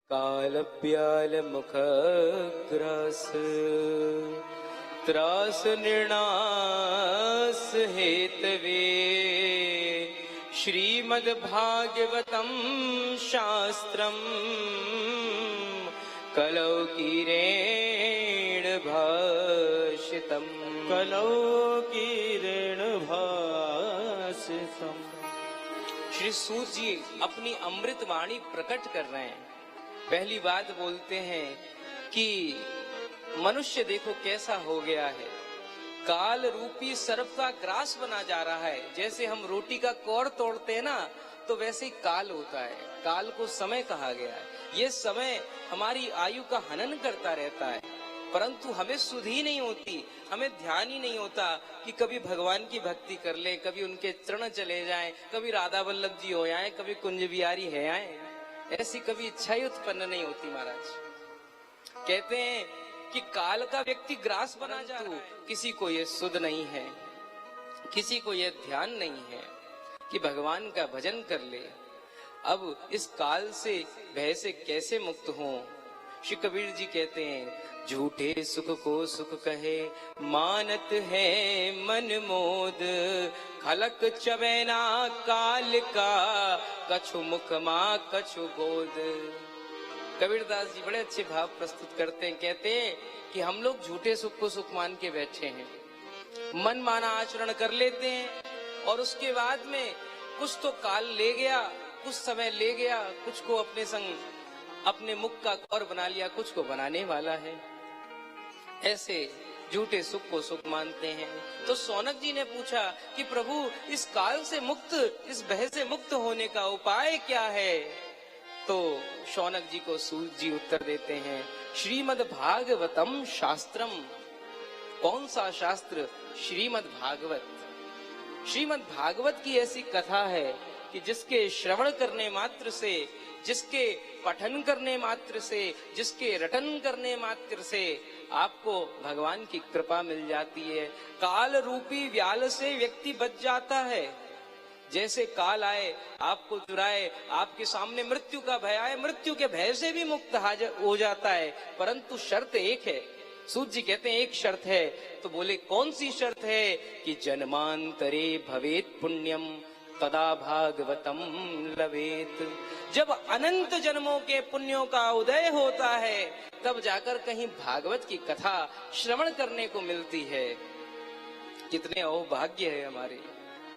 कालव्यालमुखग्रास त्रास निर्णास हेतवे श्रीमद्भागवतम शास्त्रम कलौकीरेण भाषितम् कलौकीरेण भाषितम्। श्री सूत जी अपनी अमृत वाणी प्रकट कर रहे हैं। पहली बात बोलते हैं कि मनुष्य देखो कैसा हो गया है, काल रूपी सर्प का ग्रास बना जा रहा है। जैसे हम रोटी का कौर तोड़ते हैं ना, तो वैसे ही काल होता है। काल को समय कहा गया है। ये समय हमारी आयु का हनन करता रहता है, परंतु हमें सुध ही नहीं होती, हमें ध्यान ही नहीं होता कि कभी भगवान की भक्ति कर ले, कभी उनके चरण चले जाएं, कभी राधा वल्लभ जी हो जाएं, कभी कुंज बिहारी है आए। ऐसी कभी इच्छा ही उत्पन्न नहीं होती। महाराज कहते हैं कि काल का व्यक्ति ग्रास बना जा रहा है। किसी को ये सुध नहीं है, किसी को ये ध्यान नहीं है कि भगवान का भजन कर ले। अब इस काल से, भय से कैसे मुक्त हो? श्री कबीर जी कहते हैं, झूठे सुख को सुख कहे मानत है मन मोद, खलक चबैना काल का कछु मुख मां कछु गोद। कबीरदास जी बड़े अच्छे भाव प्रस्तुत करते हैं। कहते हैं कि हम लोग झूठे सुख को सुख मान के बैठे हैं, मन माना आचरण कर लेते हैं, और उसके बाद में कुछ तो काल ले गया, कुछ समय ले गया, कुछ को अपने संग अपने मुख का कौर बना लिया, कुछ को बनाने वाला है। ऐसे झूठे सुख को सुख मानते हैं। तो सौनक जी ने पूछा कि प्रभु इस काल से मुक्त, इस भय से मुक्त होने का उपाय क्या है? तो शौनक जी को सूत जी उत्तर देते हैं, श्रीमद् भागवतम शास्त्रम। कौन सा शास्त्र? श्रीमद् भागवत। श्रीमद् भागवत की ऐसी कथा है कि जिसके श्रवण करने मात्र से, जिसके पठन करने मात्र से, जिसके रटन करने मात्र से आपको भगवान की कृपा मिल जाती है। काल रूपी व्याल से व्यक्ति बच जाता है। जैसे काल आए, आपको चुराए, आपके सामने मृत्यु का भय आए, मृत्यु के भय से भी मुक्त हो जाता है। परंतु शर्त एक है। सूत जी कहते हैं एक शर्त है। तो बोले कौन सी शर्त है? कि जन्मांतरे भवेत पुण्यम तदा भागवतम लवेत। जब अनंत जन्मों के पुण्यों का उदय होता है, तब जाकर कहीं भागवत की कथा श्रवण करने को मिलती है। कितने अहोभाग्य है हमारे।